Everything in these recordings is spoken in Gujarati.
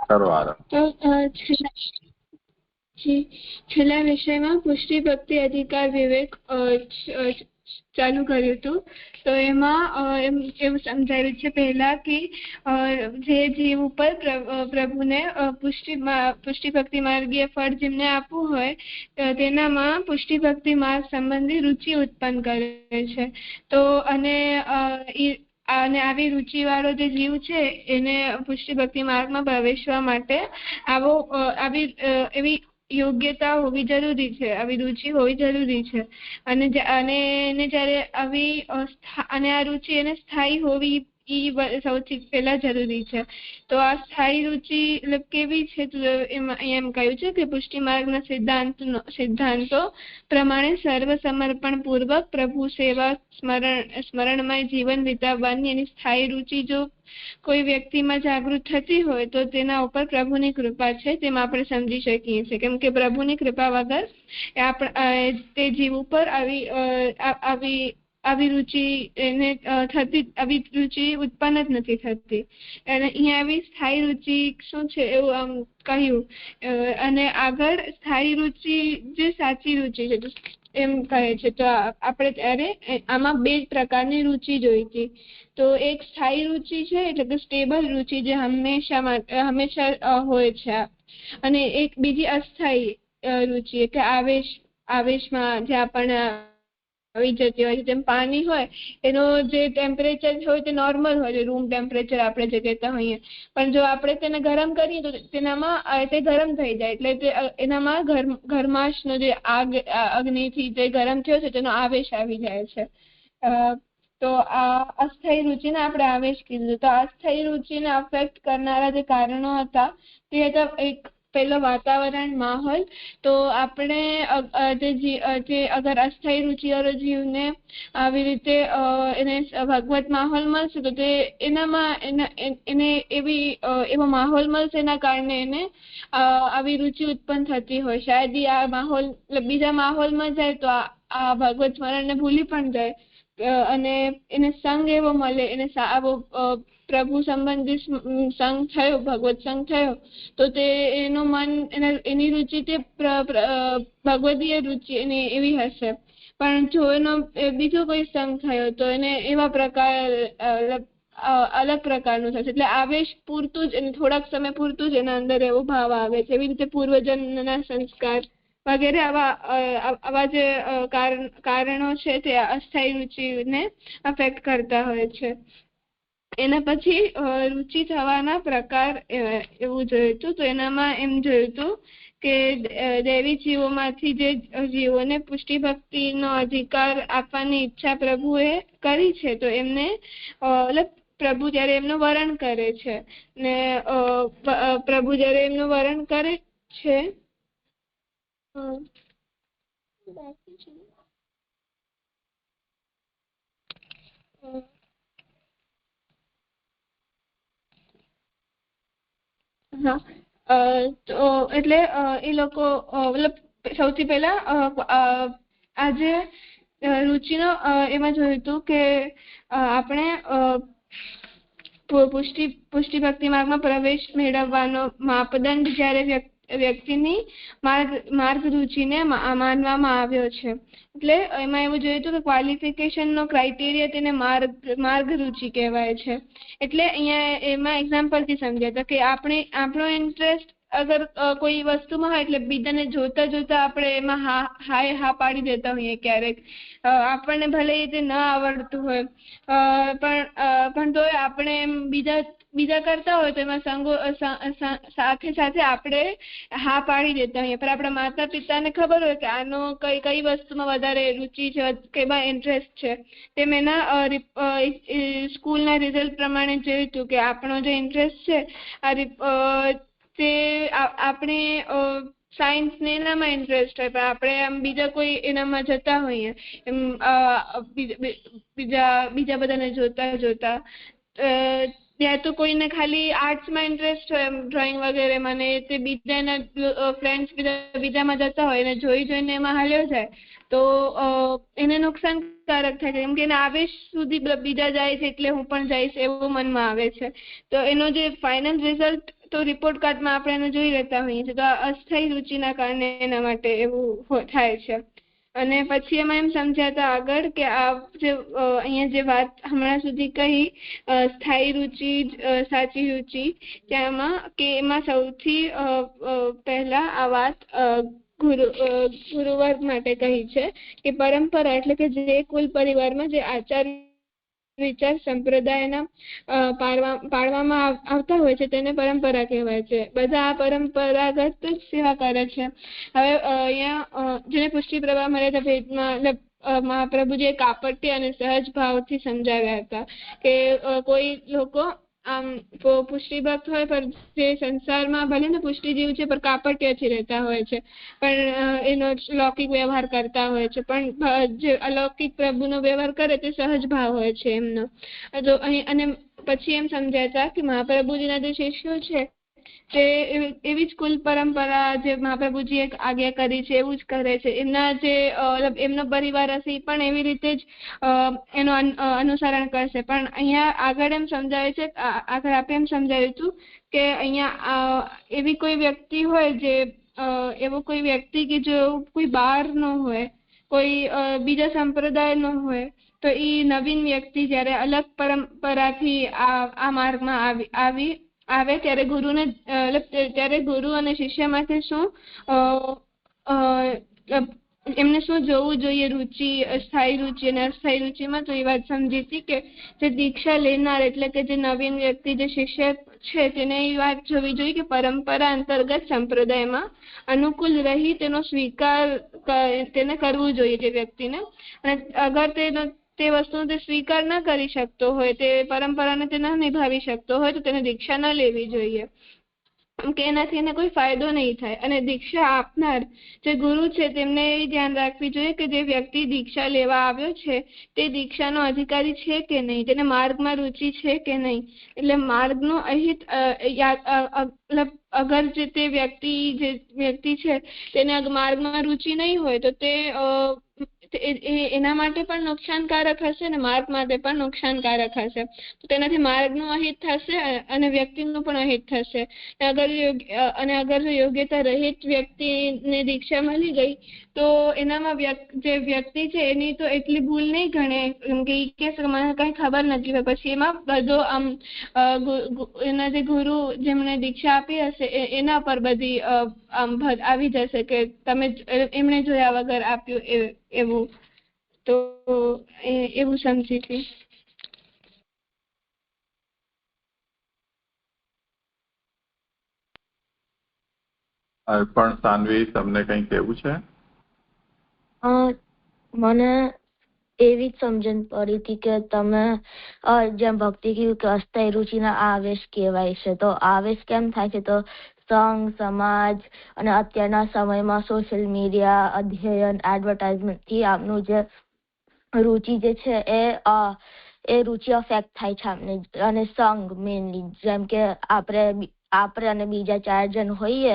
કરો આગળ. છેલ્લા વિષયમાં પુષ્ટિ ભક્તિ અધિકાર વિવેક ચાલુ કર્યું હતું. તો એમાં એવું સમજાયું છે પહેલા કે જે જીવ ઉપર પ્રભુને પુષ્ટિ ભક્તિ માર્ગીય ફળ જેમને આપવું હોય તેનામાં પુષ્ટિ ભક્તિ માર્ગ સંબંધી રુચિ ઉત્પન્ન કરે છે. તો અને આવી રુચિ વાળો જે જીવ છે એને પુષ્ટિ ભક્તિ માર્ગમાં પ્રવેશવા માટે એવી યોગ્યતા હોવી જરૂરી છે, આવી રુચિ હોવી જરૂરી છે. અને જ્યારે આવી અને આ રુચિ એને સ્થાયી હોવી સૌથી પહેલા જરૂરી છે. તો આ સ્થાયી રુચિ કેવી છે એમાં એમ કહ્યું છે કે પુષ્ટિ માર્ગના સિદ્ધાંતો પ્રમાણે સર્વ સમર્પણ પૂર્વક પ્રભુ સેવા સ્મરણમય જીવન વિતાવવાની એની સ્થાયી રુચિ જો કોઈ વ્યક્તિમાં જાગૃત થતી હોય તો તેના ઉપર પ્રભુની કૃપા છે તેમ આપણે સમજી શકીએ છીએ. કેમ કે પ્રભુની કૃપા વગર તે જીવ ઉપર આવી રુચિ એને થતી આવી રુચિ ઉત્પન્ન જ નથી થતી. અને અહીંયા આવી સ્થાયી રુચિ શું છે એવું આમ કહ્યું. અને આગળ સ્થાયી રુચિ જે સાચી રુચિ છે એમ કહે છે. તો આપણે ત્યારે આમાં 2 પ્રકારની રુચિ જોઈ હતી. તો એક સ્થાયી રુચિ છે એટલે કે સ્ટેબલ રુચિ જે હંમેશા હોય છે, અને એક બીજી અસ્થાયી રુચિ એટલે આવેશમાં જે આપણને આવી જતી હોય. જેમ પાણી હોય એનો જે ટેમ્પરેચર હોય તે નોર્મલ હોય, રૂમ ટેમ્પરેચર આપણે જે કહેતા હોઈએ, પણ જો આપણે તેને ગરમ કરીએ તો તેનામાં તે ગરમ થઈ જાય એટલે એનામાં ગરમાશનો જે અગ્નિથી જે ગરમ થયો છે તેનો આવેશ આવી જાય છે. તો આ અસ્થાયી રુચિને આપણે આવેશ કીધું. તો અસ્થાયી રુચિને અફેક્ટ કરનારા જે કારણો હતા તે હતા એક પેલો વાતાવરણ, માહોલ. તો આપણે અગર અસ્થાયી રુચિવાળો જીવને આવી રીતે એને ભગવત માહોલ મળશે તો તે એને એવો માહોલ મળશે એના કારણે એને આવી રુચિ ઉત્પન્ન થતી હોય. શાયદ આ માહોલ બીજા માહોલમાં જાય તો આ ભગવત સ્મરણને ભૂલી પણ જાય અને એને સંગ એવો મળે, એને આવો પ્રભુ સંબંધી સંગ થયો, ભગવત સંગ થયો તો તે એનું મન એની રુચિ તે ભગવદીય રુચિ એની એવી હશે. પણ જો એનો બીજો કોઈ સંગ થયો તો એને એવા પ્રકાર અલગ પ્રકારનું થશે. એટલે આવેશ પૂરતું જ થોડાક સમય પૂરતું જ એના અંદર એવો ભાવ આવે છે. એવી રીતે પૂર્વજન્મના સંસ્કાર વગેરે આવા જે કારણો છે તે અસ્થાયી રુચિને અફેક્ટ કરતા હોય છે. એના પછી રુચિ થવાના પ્રકાર એવું જોયું હતું. તો એનામાં એમ જોયું હતું કે દૈવી જીવોમાંથી જે જીવોને પુષ્ટિ ભક્તિનો અધિકાર આપવાની ઈચ્છા પ્રભુએ કરી છે તો એમને પ્રભુ જ્યારે એમનું વરણ કરે છે ને પ્રભુ જ્યારે એમનું વરણ કરે છે તો એટલે એ લોકો સૌથી પહેલા આજે રુચિનો એમાં જોયું હતું કે આપણે પુષ્ટિ ભક્તિ માર્ગમાં પ્રવેશ મેળવવાનો માપદંડ જ્યારે વ્યક્તિની માર્ગ રુચિને માનવામાં આવ્યો છે. એટલે એમાં એવું જોયું હતું કે ક્વોલિફિકેશનનો ક્રાઇટેરિયા તેને માર્ગ રુચિ કહેવાય છે. એટલે અહીંયા એમાં એક્ઝામ્પલથી સમજ્યા હતા કે આપણો ઇન્ટરેસ્ટ અગર કોઈ વસ્તુમાં હોય એટલે બીજાને જોતા આપણે એમાં હા પાડી દેતા હોઈએ. ક્યારેક આપણને ભલે એ ન આવડતું હોય પણ તોય આપણે એમ બીજા કરતા હોય તો એમાં સાથે આપણે હા પાડી દેતા હોઈએ. પણ આપણા માતા પિતાને ખબર હોય કે આનો કઈ વસ્તુમાં વધારે રુચિ છે, કેમાં ઇન્ટરેસ્ટ છે. તેમ એના સ્કૂલના રિઝલ્ટ પ્રમાણે જોયું હતું કે આપણો જે ઇન્ટરેસ્ટ છે તે આપણે સાયન્સ ને એનામાં ઇન્ટરેસ્ટ હોય પણ આપણે આમ બીજા કોઈ એનામાં જતા હોઈએ એમ બીજા બધાને જોતા ત્યાં તો કોઈને ખાલી આર્ટ્સમાં ઇન્ટરેસ્ટ હોય એમ ડ્રોઈંગ વગેરે મને તે બીજાના ફ્રેન્ડ્સ બીજામાં જતા હોય એને જોઈને એમાં હાલ્યો જાય તો એને નુકસાનકારક થાય છે. કેમ કે એના આવેશ સુધી બીજા જાય છે એટલે હું પણ જઈશ એવું મનમાં આવે છે. તો એનો જે ફાઇનલ રિઝલ્ટ તો રિપોર્ટ કાર્ડમાં આપણે એને જોઈ લેતા હોઈએ છીએ. તો આ અસ્થાયી રુચિના કારણે એના માટે એવું થાય છે. અને પછી એમાં એમ સમજાતા આગળ કે આ જે અહીંયા જે વાત હમણાં સુધી કહી સ્થાયી રુચિ સાચી રુચિ, ત્યાંમાં કે એમાં સૌથી પહેલા આ વાત ગુરુવર્ગ માટે કહી છે કે પરંપરા એટલે કે જે કુલ પરિવારમાં જે આચાર વિચાર સંપ્રદાયના પાળવામાં આવતા હોય છે તેને પરંપરા કહેવાય છે. બધા આ પરંપરાગત સેવા કરે છે. હવે અહીંયા જેને પુષ્ટિ પ્રવાહ મર્યાદા ભેદમાં મહાપ્રભુજીએ કાપટ્ય અને સહજ ભાવથી સમજાવ્યા હતા કે કોઈ લોકો આમ પુષ્ટિ ભક્ત હોય પણ જે સંસારમાં ભલે ને પુષ્ટિ જીવ છે પણ કાપટ્યથી રહેતા હોય છે, પણ એનો લૌકિક વ્યવહાર કરતા હોય છે, પણ જે અલૌકિક પ્રભુનો વ્યવહાર કરે તે સહજ ભાવ હોય છે એમનો. તો અહીં અને પછી એમ સમજાતા કે મહાપ્રભુજીના જે શિષ્યો છે તે એવી જ કુલ પરંપરા જે મહાપ્રભુજીએ આજ્ઞા કરી છે એવું જ કરે છે. એમના જે એમનો પરિવાર હશે પણ એવી રીતે જ એનું અનુસરણ કરશે. પણ અહીંયા આગળ એમ સમજાવે છે, આગળ આપણે એમ સમજાવ્યું હતું કે અહીંયા એવી કોઈ વ્યક્તિ હોય જે એવો કોઈ વ્યક્તિ કે જો કોઈ બહાર નો હોય, કોઈ બીજા સંપ્રદાય નો હોય, તો એ નવીન વ્યક્તિ જ્યારે અલગ પરંપરાથી આ માર્ગમાં આવે ત્યારે ગુરુને ત્યારે ગુરુ અને શિષ્ય માટે શું એમને શું જોવું જોઈએ રુચિ, સ્થાયી રુચિ અને અસ્થાયી રુચિમાં. તો એ વાત સમજી હતી કે જે દીક્ષા લેનાર એટલે કે જે નવીન વ્યક્તિ જે શિષ્ય છે તેને એ વાત જોવી જોઈએ કે પરંપરા અંતર્ગત સંપ્રદાયમાં અનુકૂળ રહી તેનો સ્વીકાર તેને કરવું જોઈએ તે વ્યક્તિને. અને અગર તે વસ્તુનો તે સ્વીકાર ન કરી શકતો હોય, તે પરંપરાને તે ન નિભાવી શકતો હોય તો તેને દીક્ષા ન લેવી જોઈએ, કે એનાથી એને કોઈ ફાયદો નહીં થાય. અને દીક્ષા આપનાર જે ગુરુ છે તેમને એ ધ્યાન રાખવી જોઈએ કે જે વ્યક્તિ દીક્ષા લેવા આવ્યો છે તે દીક્ષાનો અધિકારી છે કે નહીં, તેને માર્ગમાં રુચિ છે કે નહીં. એટલે માર્ગનો અહિત અગર જે તે વ્યક્તિ છે તેને માર્ગમાં રુચિ નહીં હોય તો તે એના માટે પણ નુકસાનકારક હશે અને માર્ગ માટે પણ નુકસાનકારક હશે. તો તેનાથી માર્ગનું અહિત થશે અને વ્યક્તિનું પણ અહિત થશે. અગર જો યોગ્યતા રહિત વ્યક્તિને દીક્ષા મળી ગઈ તો એનામાં જે વ્યક્તિ છે એની તો એટલી ભૂલ નહીં ગણે, કેમ કે એ કે મને કઈ ખબર નથી હોય. પછી એમાં બધો આમ એના જે ગુરુ જેમને દીક્ષા આપી હશે એના પર બધી આમ આવી જશે કે તમે એમણે જોયા વગર આપ્યું એવું. તો એવું સમજી હતી. પણ સાનવી, તમને કંઈ કહેવું છે? મને એવી જ સમજણ પડી હતી કે તમે જેમ ભક્તિ કીધું કે અસ્થાયી રુચિના આવેશ કહેવાય છે. તો આવેશ કેમ થાય છે? તો સંઘ, સમાજ અને અત્યારના સમયમાં સોશિયલ મીડિયા, અધ્યયન, એડવર્ટાઇઝમેન્ટથી આપનું જે રુચિ જે છે એ રુચિ અફેક્ટ થાય છે આપને. અને સંઘ મેનલી, જેમ કે આપણે અને બીજા 4 જણ હોઈએ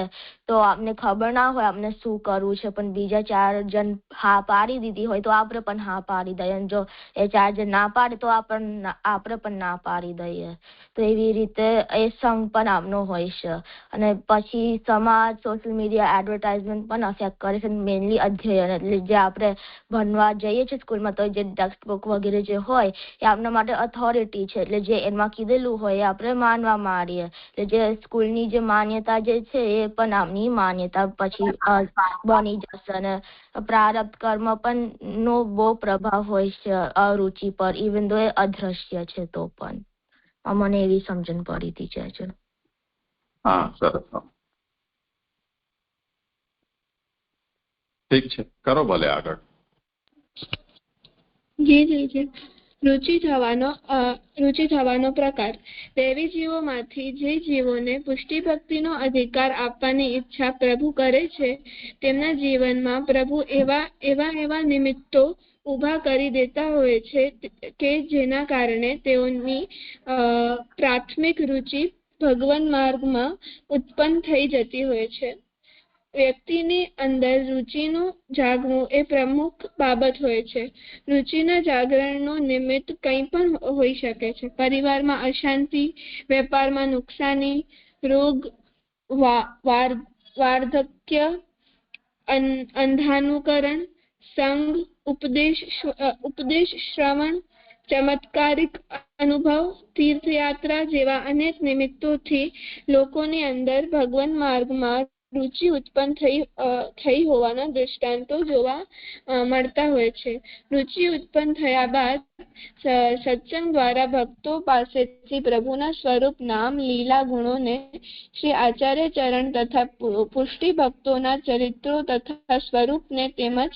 તો આપને ખબર ના હોય આપને શું કરવું છે, પણ બીજા 4 જણ હા પાડી દીધી હોય તો આપણે પણ હા પાડી દઈએ, અને જો એ 4 જણ ના પાડે તો આપણે પણ ના પાડી દઈએ. તો એવી રીતે એ સંઘ પણ આપનો હોય છે. અને પછી સમાજ, સોશિયલ મીડિયા, એડવર્ટાઇઝમેન્ટ પણ અફેક્ટ કરે છે. મેનલી અધ્યયન એટલે જે આપણે ભણવા જઈએ છીએ સ્કૂલમાં તો જે ટેક્સ્ટ બુક વગેરે જે હોય એ આપણા માટે ઓથોરિટી છે. એટલે જે એમાં કીધેલું હોય એ આપણે માનવા માંડીએ. એટલે જે સ્કૂલની જે માન્યતા જે છે એ પણ આપની માન્યતા પછી બની જશે. અને પ્રારબ્ધ કર્મ પણ નો બહુ પ્રભાવ હોય છે અરુચિ પર, ઇવન ધો એ અદ્રશ્ય છે તો પણ. મને એવી સમજણ પડી હતી છે. હા, સરસ. ઠીક છે, કરો ભલે આગળ. જી. રુચિ થવાનો પ્રકાર. દૈવી જીવોમાંથી જે જીવોને પુષ્ટિ ભક્તિનો અધિકાર આપવાની ઈચ્છા પ્રભુ કરે છે તેમના જીવનમાં પ્રભુ એવા નિમિત્તો ઊભા કરી દેતા હોય છે કે જેના કારણે તેઓની પ્રાથમિક રુચિ ભગવાન માર્ગમાં ઉત્પન્ન થઈ જતી હોય છે. વ્યક્તિની અંદર રુચિનું જાગવું એ પ્રમુખ બાબત હોય છે. રુચિના જાગરણનું નિમિત્ત કંઈ પણ હોઈ શકે છે. પરિવારમાં અશાંતિ, વેપારમાં નુકસાની, રોગ, વાર્ધક્ય, અંધાનુકરણ, સંગ, ઉપદેશ શ્રવણ, ચમત્કારિક અનુભવ, તીર્થયાત્રા જેવા અનેક નિમિત્તોથી લોકોની અંદર ભગવાન માર્ગમાં રુચિ ઉત્પન્ન થઈ હોવાના દૃષ્ટાંતો જોવા મળતા હોય છે. રુચિ ઉત્પન્ન થયા બાદ સત્સંગ દ્વારા ભક્તો પાસેથી પ્રભુના સ્વરૂપ, નામ, લીલા, ગુણોને, શ્રી આચાર્ય ચરણ તથા પુષ્ટિ ભક્તોના ચરિત્રો તથા સ્વરૂપને તેમજ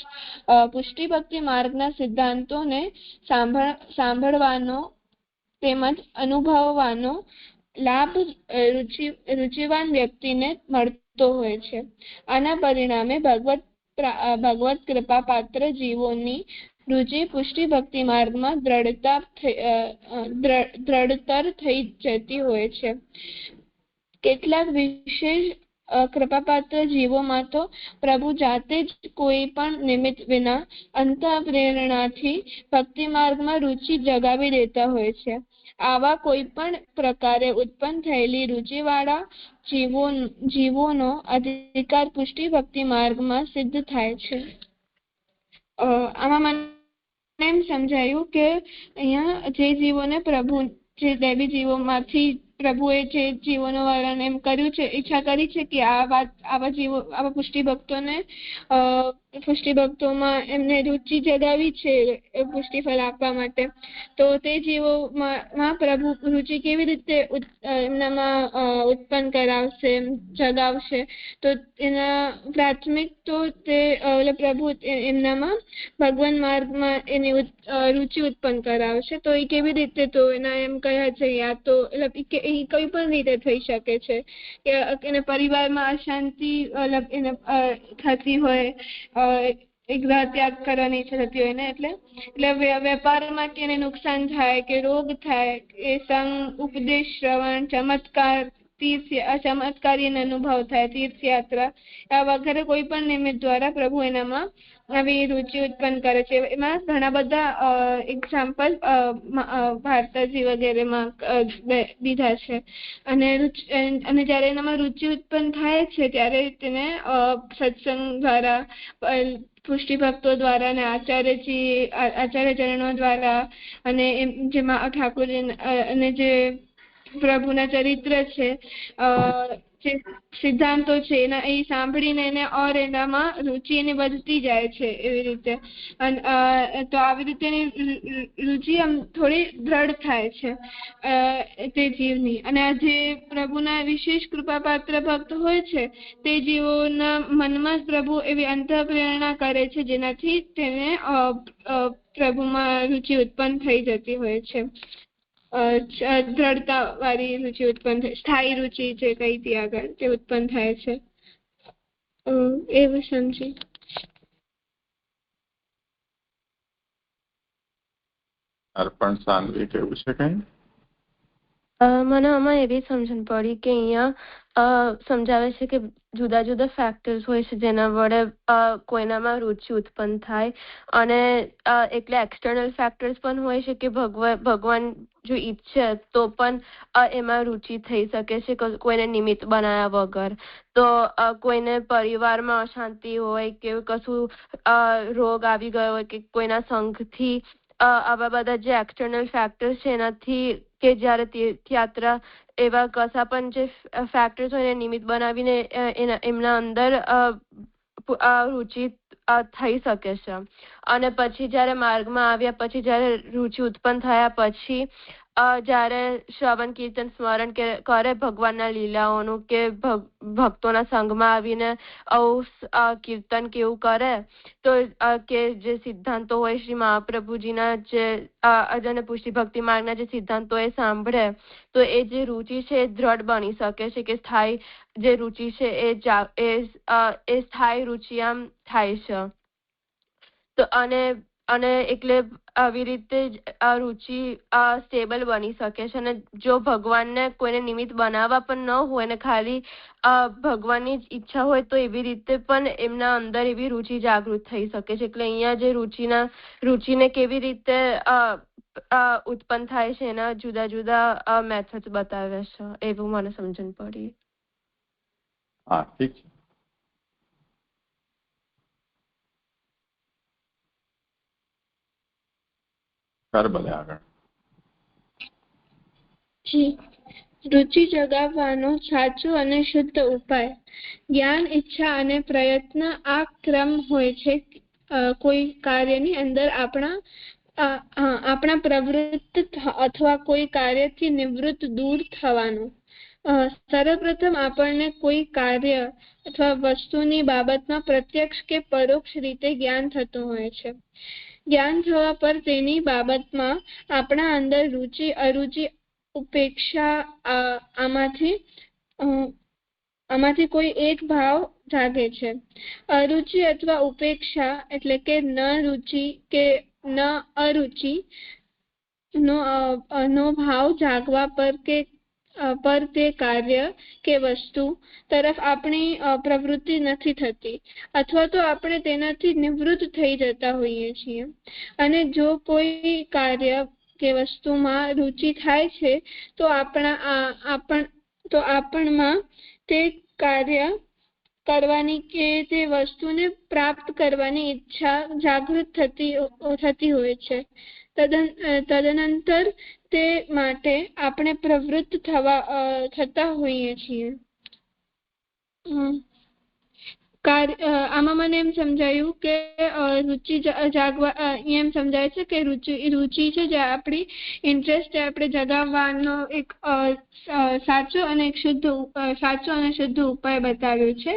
પુષ્ટિ ભક્તિ માર્ગના સિદ્ધાંતોને સાંભળવાનો તેમજ અનુભવવાનો લાભ રુચિવાન વ્યક્તિને મળતો હોય છે. આના પરિણામે ભગવત કૃપા પાત્ર જીવોની રુચિ પુષ્ટિ ભક્તિ માર્ગમાં દ્રઢતર થઈ જતી હોય છે. કેટલાક વિશેષ કૃપાપાત્ર જીવોમાં તો પ્રભુ જાતે જ કોઈ પણ નિમિત્ત વિના અંતઃપ્રેરણાથી ભક્તિ માર્ગમાં રુચિ જગાવી દેતા હોય છે. આવા કોઈ પણ પ્રકારે ઉત્પન્ન થયેલી રુચિવાળા જીવોનો અધિકાર પુષ્ટિ ભક્તિ માર્ગમાં સિદ્ધ થાય છે. આમાં મને એમ સમજાયું કે અહીંયા જે જીવોને પ્રભુ, જે દૈવી જીવોમાંથી પ્રભુએ જે જીવોનું વર્ણન એમ કર્યું છે, ઈચ્છા કરી છે કે આવા પુષ્ટિ ભક્તોમાં એમને રુચિ જગાવી છે પુષ્ટિફળ આપવા માટે. તો તે જીવોમાં પ્રભુ રુચિ કેવી રીતે એમનામાં ઉત્પન્ન કરાવશે, જગાવશે? તો એના પ્રાથમિક તો તે પ્રભુ એમનામાં ભગવાન માર્ગમાં એની રુચિ ઉત્પન્ન કરાવશે. તો એ કેવી રીતે? તો એના એમ કહ્યા છે, યા તો એ કઈ પણ રીતે થઈ શકે છે કે એને પરિવારમાં અશાંતિ થતી હોય, એક ગ્રહ ત્યાગ કરવાની ઈચ્છા થતી હોય ને, એટલે વેપારમાં કે એને નુકસાન થાય કે રોગ થાય, એ સંગ, ઉપદેશ શ્રવણ, ચમત્કારી અનુભવ થાય, તીર્થયાત્રા આ વગેરે કોઈ પણ નિમિત્ત દ્વારા પ્રભુ એનામાં આવી રુચિ ઉત્પન્ન કરે છે. એમાં ઘણા બધા એક્ઝામ્પલ ભારતાજી વગેરેમાં દીધા છે. અને જ્યારે એનામાં રુચિ ઉત્પન્ન થાય છે ત્યારે તેને સત્સંગ દ્વારા, પુષ્ટિ ભક્તો દ્વારા અને આચાર્ય ચરણો દ્વારા, અને જેમાં ઠાકોરજી અને જે પ્રભુના ચરિત્ર છે, જે સિદ્ધાંતો છે, એ સાંભળીને એને ઓર એનામાં રુચિ એની વધતી જાય છે એવી રીતે. તો આવી રીતે એની રુચિ આમ થોડી દ્રઢ થાય છે તે જીવની. અને આ જે પ્રભુના વિશેષ કૃપાપાત્ર ભક્ત હોય છે તે જીવોના મનમાં પ્રભુ એવી અંતઃપ્રેરણા કરે છે જેનાથી તેને પ્રભુમાં રુચિ ઉત્પન્ન થઈ જતી હોય છે. દ્રઢતા વાળી રુચિ ઉત્પન્ન થાય, સ્થાયી રુચિ જે કહી હતી આગળ, તે ઉત્પન્ન થાય છે. એવું સમજી. અર્પણ સાનવી કેવું છે કઈ? મને આમાં એવી સમજણ પડી કે અહીંયા સમજાવે છે કે જુદા જુદા ફેક્ટર્સ હોય છે જેના વડે કોઈનામાં રુચિ ઉત્પન્ન થાય, અને એટલે એક્સટર્નલ ફેક્ટર્સ પણ હોય છે કે ભગવાન જો ઈચ્છે તો પણ એમાં રુચિ થઈ શકે છે કોઈને નિમિત્ત બનાવ્યા વગર. તો કોઈને પરિવારમાં અશાંતિ હોય કે કશું રોગ આવી ગયો હોય કે કોઈના સંઘથી, આવા બધા જે એક્સટર્નલ ફેક્ટર્સ છે એનાથી, કે જ્યારે તીર્થયાત્રા એવા કશા પણ જે ફેક્ટર્સ હોય એને નિમિત્ત બનાવીને એમના અંદર રુચિ થઈ શકે છે. અને પછી જ્યારે માર્ગમાં આવ્યા પછી, જ્યારે રુચિ ઉત્પન્ન થયા પછી જ્યારે શ્રવણ કીર્તન સ્મરણ કરે ભગવાનના લીલાઓનું, કે ભક્તોના સંઘમાં આવીને કીર્તન કેવું કરે, તો કે જે સિદ્ધાંતો હોય શ્રી મહાપ્રભુજીના, જે અને પુષ્ટિ ભક્તિ માર્ગના જે સિદ્ધાંતો એ સાંભળે, તો એ જે રુચિ છે એ દ્રઢ બની શકે છે, કે સ્થાયી જે રુચિ છે એ સ્થાયી રુચિ આમ થાય છે. તો અને એટલે આવી રીતે આ રુચિ સ્ટેબલ બની શકે છે. અને જો ભગવાનને કોઈને નિમિત્ત બનાવવા પણ ન હોય ને ખાલી ભગવાનની જ ઈચ્છા હોય તો એવી રીતે પણ એમના અંદર એવી રુચિ જાગૃત થઈ શકે છે. એટલે અહીંયા જે રુચિને કેવી રીતે ઉત્પન્ન થાય છે એના જુદા જુદા મેથડ બતાવે છે, એવું મને સમજણ પડી. હા, ઠીક છે. કર ભલે આગળ. રુચિ જગાવવાનો સાચો અને શુદ્ધ ઉપાય જ્ઞાન, ઈચ્છા અને પ્રયત્ન આ ક્રમ હોય છે કોઈ કાર્યની અંદર આપણા પ્રવૃત્ત અથવા કોઈ કાર્યથી નિવૃત્ત દૂર થવાનો. સર્વપ્રથમ આપણને કોઈ કાર્ય અથવા વસ્તુની બાબતમાં પ્રત્યક્ષ કે પરોક્ષ રીતે જ્ઞાન થતું હોય છે. જ્ઞાન થવા પર તેની બાબતમાં આપણા અંદર રુચિ, અરુચિ, ઉપેક્ષા આમાંથી કોઈ એક ભાવ જાગે છે. અરુચિ અથવા ઉપેક્ષા એટલે કે ન રુચિ કે ન અરુચિ નો ભાવ જાગવા પર તે કાર્ય કે વસ્તુ તરફ આપણી પ્રવૃત્તિ નથી થતી અથવા તો આપણે તેનાથી નિવૃત્ત થઈ જતા હોઈએ છીએ. અને જો કોઈ કાર્ય કે વસ્તુમાં રુચિ થાય છે તો આપણમાં તે કાર્ય કરવાની કે તે વસ્તુને પ્રાપ્ત કરવાની ઈચ્છા જાગૃત થતી હોય છે. તદનંતર તે માટે આપણે પ્રવૃત્ત થતા હોઈએ છીએ. આમાં મને એમ સમજાયું કે રુચિ જાગવા એમ સમજાય છે કે રુચિ છે જે આપણી ઇન્ટરેસ્ટ આપણે જગાવવાનો એક સાચો અને શુદ્ધ ઉપાય બતાવ્યો છે.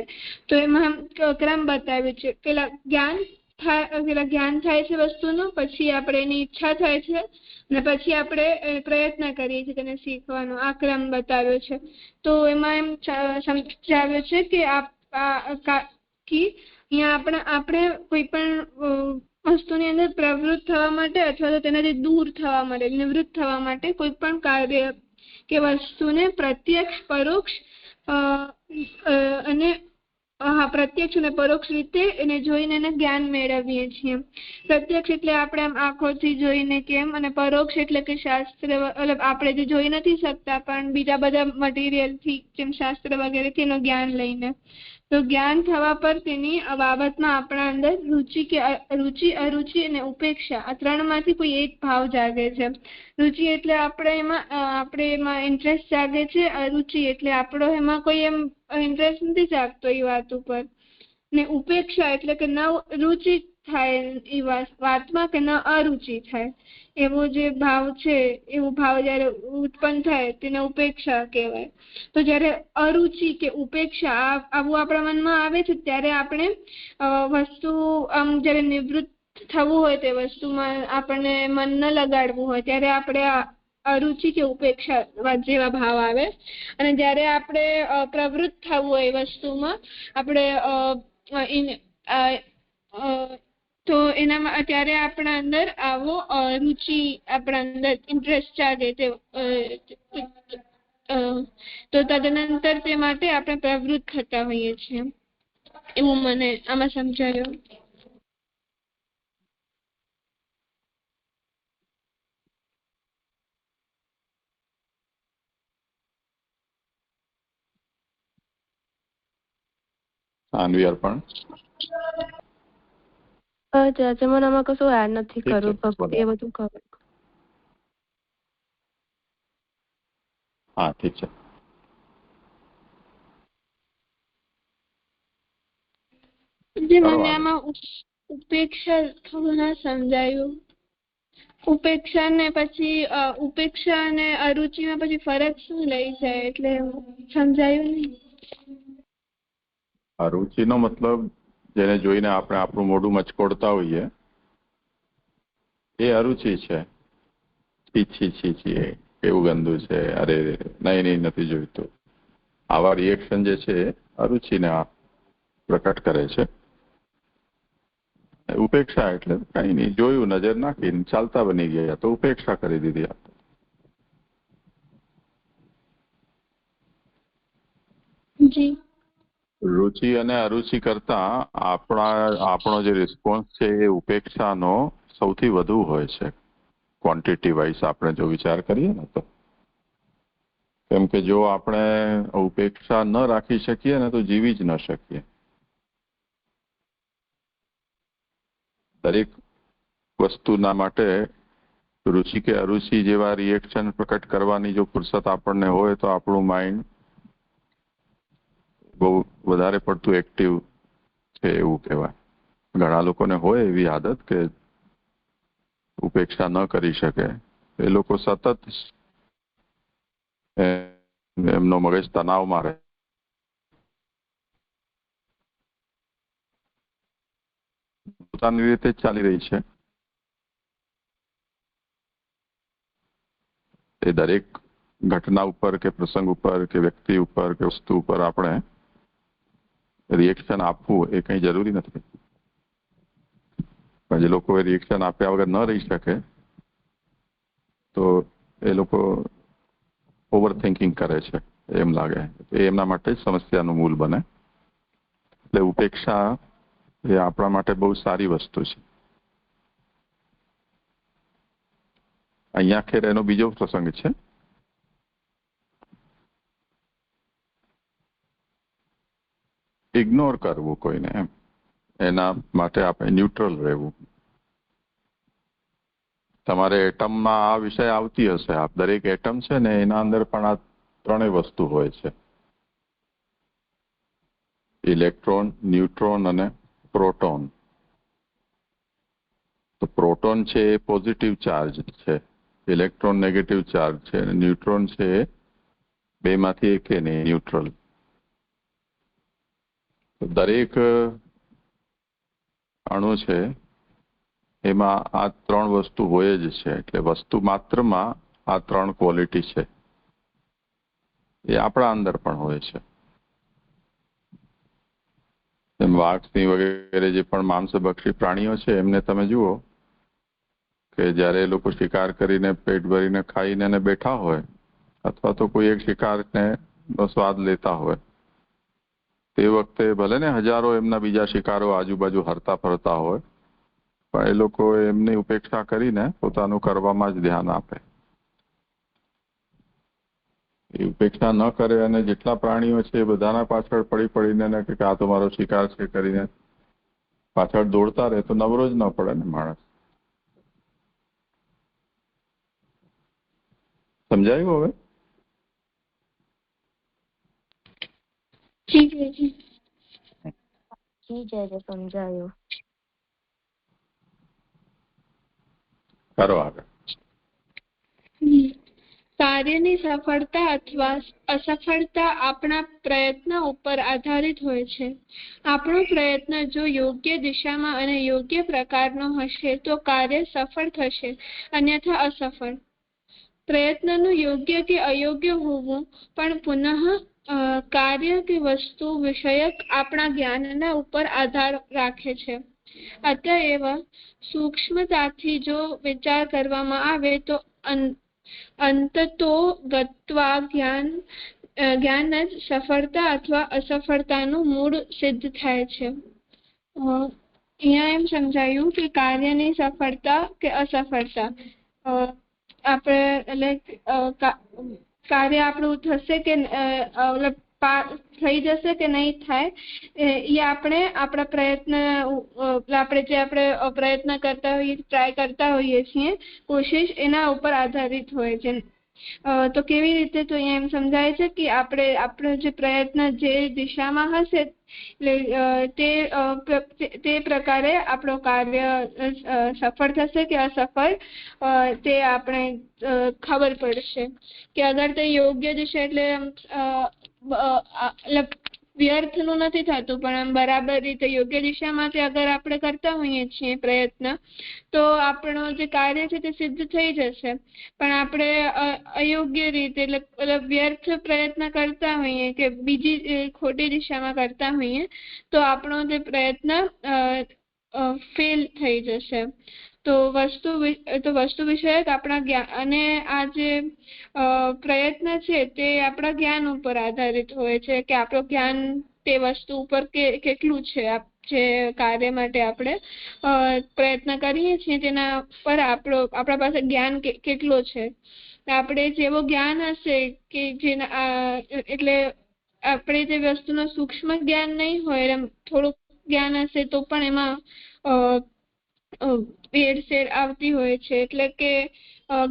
તો એમાં ક્રમ બતાવ્યો છે. પેલા જ્ઞાન થાય છે વસ્તુનું, પછી આપણે એની ઈચ્છા થાય છે અને પછી આપણે પ્રયત્ન કરીએ છીએ તેને શીખવાનો. આ ક્રમ બતાવ્યો છે. તો એમાં એમ સમજાવ્યો છે કે અહીંયા આપણે કોઈ પણ વસ્તુની અંદર પ્રવૃત્ત થવા માટે અથવા તો તેનાથી દૂર થવા માટે, નિવૃત્ત થવા માટે કોઈ પણ કાર્ય કે વસ્તુને પ્રત્યક્ષ, પરોક્ષ અને પ્રત્યક્ષ અને પરોક્ષ રીતે એને જોઈને એને જ્ઞાન મેળવીએ છીએ. પ્રત્યક્ષ એટલે આપણે આમ આંખોથી જોઈને કેમ, અને પરોક્ષ એટલે કે શાસ્ત્ર આપણે જે જોઈ નથી શકતા પણ બીજા બધા મટીરિયલથી જેમ શાસ્ત્ર વગેરે તેનું જ્ઞાન લઈને. તો જ્ઞાન થવા પર તેની બાબતમાં આપણા અંદર રુચિ, અરુચિ અને ઉપેક્ષા આ ત્રણમાંથી કોઈ એક ભાવ જાગે છે. રુચિ એટલે આપણે એમાં ઇન્ટરેસ્ટ જાગે છે. અરુચિ એટલે આપણો એમાં કોઈ એમ ઇન્ટરેસ્ટ નથી જાગતો એ વાત ઉપર. ને ઉપેક્ષા એટલે કે ન રુચિ થાય એ વાતમાં કે ન અરુચિ થાય એવો જે ભાવ છે, એવો ભાવ જયારે ઉત્પન્ન થાય તેને ઉપેક્ષા કહેવાય. તો જયારે અરુચિ કે ઉપેક્ષા આવું આપણા મનમાં આવે છે ત્યારે આપણે વસ્તુ જયારે નિવૃત્ત થવું હોય તે વસ્તુમાં આપણને મન ન લગાડવું હોય ત્યારે આપણે અરુચિ કે ઉપેક્ષા જેવા ભાવ આવે. અને જયારે આપણે પ્રવૃત્ત થવું હોય વસ્તુમાં આપણે તો એનામાં ત્યારે આપણા અંદર આવો રુચિ, આપણા અંદર ઇન્ટરેસ્ટ જાગે તો તદનંતર તે માટે આપણે પ્રવૃત્ત થતા હોઈએ છીએ. એવું મને આમાં સમજાયું. સાનવી અર્પણ. મને આમાં કશું એડ નથી કરવું, ભક્તિ એ બધું કરું. હા, ઠીક છે. મને આમાં ઉપેક્ષા થોડું ના સમજાયું. ઉપેક્ષા ને પછી ઉપેક્ષા અને અરુચિમાં પછી ફરક શું લઈ જાય એટલે સમજાયું નહીં. અરુચિનો મતલબ જેને જોઈને આપણે આપણું મોઢું મચકોડતા હોઈએ એ અરુચિ છે. છી કેવું ગંદુ છે, અરે નહીં નથી જોઈતું, આવા રિએક્શન જે છે અરુચિને પ્રકટ કરે છે. ઉપેક્ષા એટલે કઈ નહીં, જોયું, નજર નાખીને ચાલતા બની ગયા તો ઉપેક્ષા કરી દીધી. રુચિ અને અરુચિ કરતા આપણો જે રિસ્પોન્સ છે એ ઉપેક્ષાનો સૌથી વધુ હોય છે. ક્વોન્ટિટી વાઇઝ આપણે જો વિચાર કરીએ ને તો, કેમ કે જો આપણે ઉપેક્ષા ન રાખી શકીએ ને તો જીવી જ ન શકીએ. દરેક વસ્તુના માટે રુચિ કે અરુચિ જેવા રિએક્શન પ્રકટ કરવાની જો ફુરસત આપણને હોય તો આપણું માઇન્ડ બહુ વધારે પડતું એક્ટિવ છે એવું કહેવાય. ઘણા લોકોને હોય એવી આદત કે ઉપેક્ષા ન કરી શકે. એ લોકો સતત એમનો મગજ તણાવમાં રહે. પોતાની રીતે જ ચાલી રહી છે. એ દરેક ઘટના ઉપર કે પ્રસંગ ઉપર કે વ્યક્તિ ઉપર કે વસ્તુ ઉપર આપણે રિએક્શન આપવું એ કંઈ જરૂરી નથી. પણ જે લોકો રિએક્શન આપ્યા વગર ન રહી શકે તો એ લોકો ઓવર થિંકિંગ કરે છે એમ લાગે. એ એમના માટે જ સમસ્યાનું મૂળ બને. એટલે ઉપેક્ષા એ આપણા માટે બહુ સારી વસ્તુ છે. અહીંયા ખેર એનો બીજો પ્રસંગ છે. ઇગ્નોર કરવું કોઈને, એમ એના માટે આપણે ન્યુટ્રલ રહેવું. તમારે એટમમાં આ વિષય આવતી હશે. આપ દરેક એટમ છે ને એના અંદર પણ આ ત્રણેય વસ્તુ હોય છે: ઇલેક્ટ્રોન, ન્યુટ્રોન અને પ્રોટોન. તો પ્રોટોન છે એ પોઝિટિવ ચાર્જ છે, ઇલેક્ટ્રોન નેગેટિવ ચાર્જ છે, અને ન્યુટ્રોન છે બેમાંથી એક નહીં, ન્યુટ્રલ. દરેક અણુ છે એમાં આ ત્રણ વસ્તુ હોય જ છે. એટલે વસ્તુ માત્રમાં આ ત્રણ ક્વોલિટી છે. એ આપણા અંદર પણ હોય છે. એમ વાઘ, સિંહ વગેરે જે પણ માંસભક્ષી પ્રાણીઓ છે એમને તમે જુઓ કે જ્યારે એ લોકો શિકાર કરીને પેટ ભરીને ખાઈને બેઠા હોય અથવા તો કોઈ એક શિકારને સ્વાદ લેતા હોય તે વખતે ભલે ને હજારો એમના બીજા શિકારો આજુબાજુ હરતા ફરતા હોય, પણ એ લોકો એમની ઉપેક્ષા કરીને પોતાનું કરવામાં જ ધ્યાન આપે. એ ઉપેક્ષા ન કરે અને જેટલા પ્રાણીઓ છે એ બધાના પાછળ પડીને કે આ તો મારો શિકાર છે કરીને પાછળ દોડતા રહે તો નવરો જ ન પડે ને માણસ. સમજાયું હવે? જી જી સમજાયું. કરો આગળ. કાર્યની સફળતા અથવા અસફળતા આપણા પ્રયત્ન ઉપર આધારિત હોય છે. આપણો પ્રયત્ન જો યોગ્ય દિશામાં અને યોગ્ય પ્રકારનો હશે તો કાર્ય સફળ થશે, અન્યથા અસફળ. પ્રયત્નનું યોગ્ય કે અયોગ્ય હોવું પણ પુનઃ કાર્ય કે વસ્તુ વિષયક આપણા જ્ઞાનના ઉપર આધાર રાખે છે. અતએવ સૂક્ષ્મતાથી જો વિચાર કરવામાં આવે તો અંતતો ગત્વા જ્ઞાન જ સફળતા અથવા અસફળતાનું મૂળ સિદ્ધ થાય છે. અહીંયા એમ સમજાયું કે કાર્યની સફળતા કે અસફળતા આપણે કાર્ય આપણું થશે કે થઈ જશે કે નહીં થાય એ આપણે આપણા પ્રયત્ન કરતા હોઈએ, ટ્રાય કરતા હોઈએ છીએ, કોશિશ એના ઉપર આધારિત હોય છે. તો કેવી રીતે? તો અહીંયા એમ સમજાય છે કે આપણો જે પ્રયત્ન જે દિશામાં હશે તે પ્રકારે આપણો કાર્ય સફળ થશે કે અસફળ તે આપણે ખબર પડશે. કે અગર તે યોગ્ય દિશા એટલે વ્યર્થનું નથી થતું, પણ આમ બરાબર રીતે યોગ્ય દિશામાંથી અગર આપણે કરતા હોઈએ છીએ પ્રયત્ન તો આપણો જે કાર્ય છે તે સિદ્ધ થઈ જશે. પણ આપણે અયોગ્ય રીતે એટલે વ્યર્થ પ્રયત્ન કરતા હોઈએ કે બીજી ખોટી દિશામાં કરતા હોઈએ તો આપણો જે પ્રયત્ન ફેલ થઈ જશે. તો વસ્તુ વિષયક આપણા જ્ઞાન અને આ જે પ્રયત્ન છે તે આપણા જ્ઞાન ઉપર આધારિત હોય છે કે આપણું જ્ઞાન તે વસ્તુ ઉપર કેટલું છે, જે કાર્ય માટે આપણે પ્રયત્ન કરીએ છીએ તેના પર આપણા પાસે જ્ઞાન કેટલો છે. આપણે જેવો જ્ઞાન હશે કે જેના એટલે આપણે જે વસ્તુનું સૂક્ષ્મ જ્ઞાન નહીં હોય એમ થોડુંક જ્ઞાન હશે તો પણ એમાં ભેળસેળ આવતી હોય છે. એટલે કે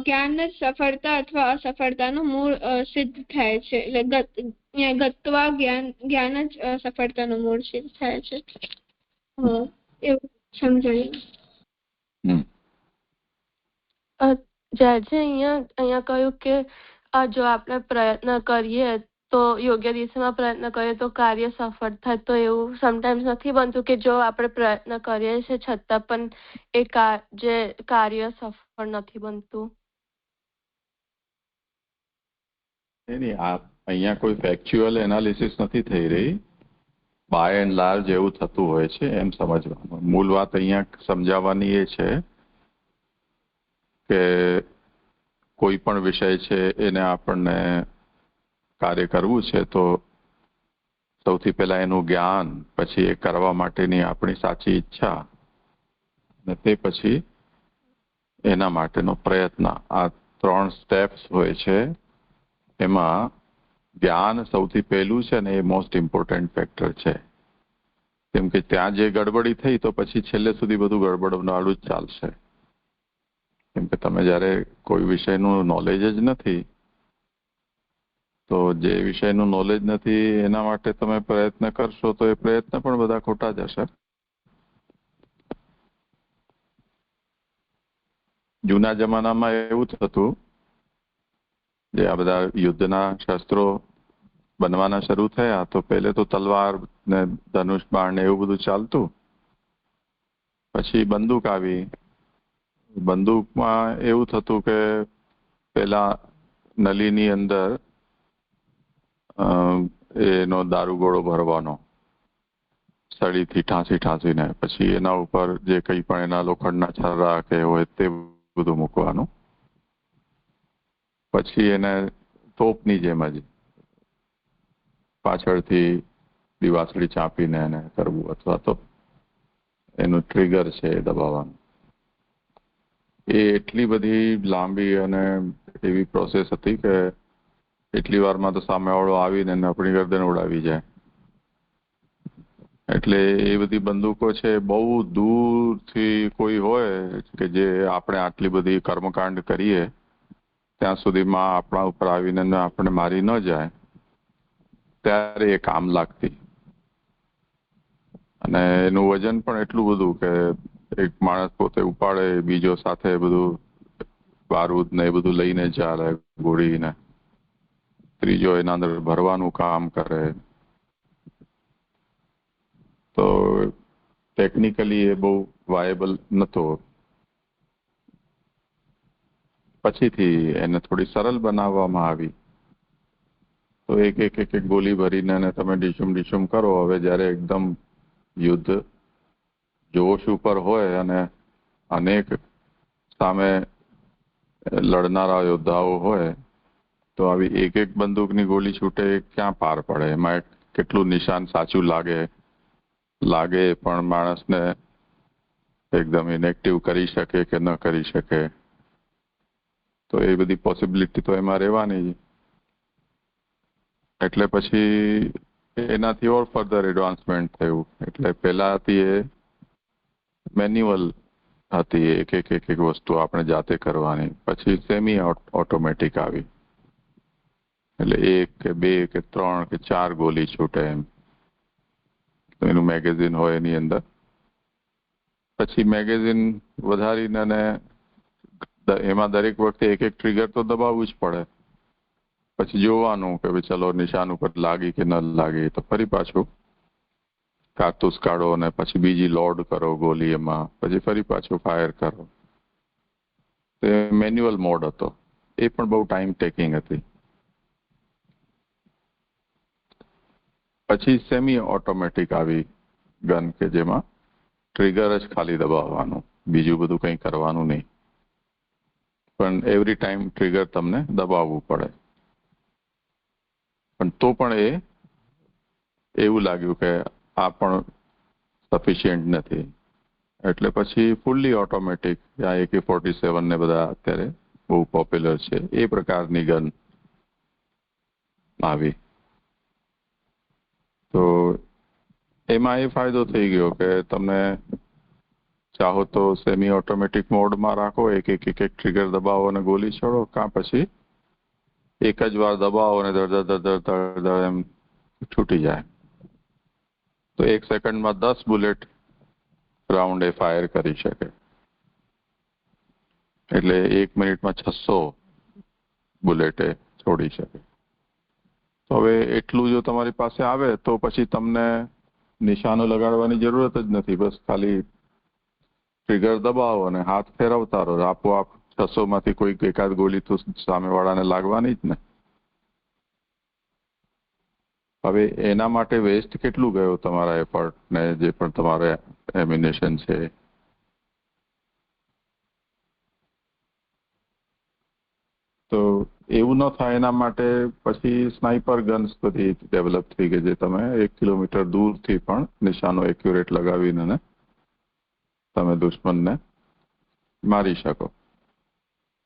જ્ઞાન જ સફળતા અથવા અસફળતાનું મૂળ સિદ્ધ થાય છે. એટલે ગત્વા જ્ઞાન જ સફળતાનું મૂળ સિદ્ધ થાય છે. એવું સમજાયું. જ્યારથી અહીંયા કહ્યું કે જો આપણે પ્રયત્ન કરીએ તો યોગ્ય દિશામાં પ્રયત્ન કરીએ તો કાર્ય સફળ થાય, તો એવું સમટાઈમ્સ નથી બનતું કે જો આપણે પ્રયત્ન કરીએ છીએ છતાં પણ જે કાર્ય સફળ નથી બનતું? અહીંયા કોઈ ફેક્ચ્યુઅલ એનાલિસિસ નથી થઈ રહી. બાય એન્ડ લાર્જ એવું થતું હોય છે એમ સમજવાનું. મૂળ વાત અહીંયા સમજાવવાની એ છે કે કોઈ પણ વિષય છે એને આપણને કાર્ય કરવું છે તો સૌથી પહેલા એનું જ્ઞાન, પછી એ કરવા માટેની આપણી સાચી ઈચ્છા અને તે પછી એના માટેનો પ્રયત્ન. આ 3 સ્ટેપ્સ હોય છે. એમાં જ્ઞાન સૌથી પહેલું છે ને એ મોસ્ટ ઇમ્પોર્ટન્ટ ફેક્ટર છે. કેમ કે ત્યાં જે ગડબડી થઈ તો પછી છેલ્લે સુધી બધું ગડબડવાળું જ ચાલશે. કેમ કે તમે જ્યારે કોઈ વિષયનું નોલેજ જ નથી તો જે વિષયનું નોલેજ નથી એના માટે તમે પ્રયત્ન કરશો તો એ પ્રયત્ન પણ બધા ખોટા જશે. જૂના જમાનામાં એવું થતું, જે આ બધા યુદ્ધના શસ્ત્રો બનવાના શરૂ થયા તો પહેલે તો તલવાર ને ધનુષ બાણ ને એવું બધું ચાલતું. પછી બંદૂક આવી. બંદૂકમાં એવું થતું કે પેલા નલીની અંદર એનો દારૂગોળો ભરવાનો સળીથી ઠાંસીને, પછી એના ઉપર જે કંઈ પણ એના લોખંડના છર્રા કે હોય તે બધું મૂકવાનું. પછી એને તોપની જેમ જ પાછળથી દિવાસળી ચાંપીને એને કરવું, અથવા તો એનું ટ્રિગર છે એ દબાવવાનું. એ એટલી બધી લાંબી અને એવી પ્રોસેસ હતી કે એટલી વારમાં તો સામેવાળો આવીને આપણી ગરદન ઉડાવી જાય. એટલે એ બધી બંદૂકો છે બહુ દૂરથી કોઈ હોય કે જે આપણે આટલી બધી કર્મકાંડ કરીએ ત્યાં સુધીમાં આપણા ઉપર આવીને આપણે મારી ન જાય ત્યારે એ કામ લાગતી. અને એનું વજન પણ એટલું બધું કે એક માણસ પોતે ઉપાડે, બીજો સાથે બધું બારૂદ ને એ બધું લઈને ચાલે, ગોળીને, ત્રીજો એના અંદર ભરવાનું કામ કરે. તો ટેકનિકલી એ બહુ વાયેબલ નતો. પછીથી એને થોડી સરળ બનાવવામાં આવી. તો એક ગોલી ભરીને તમે ડીશુમ કરો. હવે જ્યારે એકદમ યુદ્ધ જોશ ઉપર હોય અને અનેક સામે લડનારા યોદ્ધાઓ હોય તો આવી એક બંદૂકની ગોળી છૂટે ક્યાં પાર પડે? એમાં કેટલું નિશાન સાચું લાગે પણ માણસને એકદમ ઇનેક્ટિવ કરી શકે કે ન કરી શકે. તો એ બધી પોસિબિલિટી તો એમાં રહેવાની જ. એટલે પછી એનાથી ઓર ફર્ધર એડવાન્સમેન્ટ થયું. એટલે પહેલાથી એ મેન્યુઅલ હતી, એક વસ્તુ આપણે જાતે કરવાની. પછી સેમી ઓટોમેટિક આવી. એટલે 1 કે 2 કે 3 કે 4 ગોલી છૂટે એમ. તો એનું મેગેઝિન હોય એની અંદર. પછી મેગેઝિન વધારીને અને એમાં દરેક વખતે એક ટ્રિગર તો દબાવવું જ પડે. પછી જોવાનું કે ભાઈ ચલો નિશાન ઉપર લાગી કે ન લાગી, તો ફરી પાછું કારતૂસ કાઢો અને પછી બીજી લોડ કરો ગોલી એમાં, પછી ફરી પાછું ફાયર કરો. તો મેન્યુઅલ મોડ હતો. એ પણ બહુ ટાઈમ ટેકિંગ હતી. પછી સેમી ઓટોમેટિક આવી ગન કે જેમાં ટ્રિગર જ ખાલી દબાવવાનું, બીજું બધું કંઈ કરવાનું નહીં. પણ એવરી ટાઈમ ટ્રિગર તમને દબાવવું પડે. પણ તો પણ એવું લાગ્યું કે આ પણ સફિશિયન્ટ નથી. એટલે પછી ફૂલ્લી ઓટોમેટિક આ AK-47 ને બધા અત્યારે બહુ પોપ્યુલર છે એ પ્રકારની ગન આવી. તો એમાં એ ફાયદો થઈ ગયો કે તમે ચાહો તો સેમી ઓટોમેટિક મોડમાં રાખો, એક ટ્રિગર દબાવો અને ગોલી છોડો, કાં પછી એક જ વાર દબાવો અને ધડ એમ છૂટી જાય. તો 1 સેકન્ડમાં 10 બુલેટ રાઉન્ડ એ ફાયર કરી શકે. એટલે 1 મિનિટમાં 600 બુલેટ એ છોડી શકે. તો હવે એટલું જો તમારી પાસે આવે તો પછી તમને નિશાનો લગાડવાની જરૂરત જ નથી. બસ ખાલી ટ્રિગર દબાવો અને હાથ ફેરવતા રહો, આપોઆપ 600 માંથી કોઈ એકાદ ગોલી તો સામેવાળાને લાગવાની જ ને. હવે એના માટે વેસ્ટ કેટલું ગયો તમારા એફર્ટ ને જે પણ તમારે એમ્યુનેશન છે. તો એવું ન થાય એના માટે પછી સ્નાઇપર ગન્સ બધી ડેવલપ થઈ ગઈ, જે તમે 1 કિલોમીટર દૂરથી પણ નિશાનો એક્યુરેટ લગાવીને તમે દુશ્મનને મારી શકો.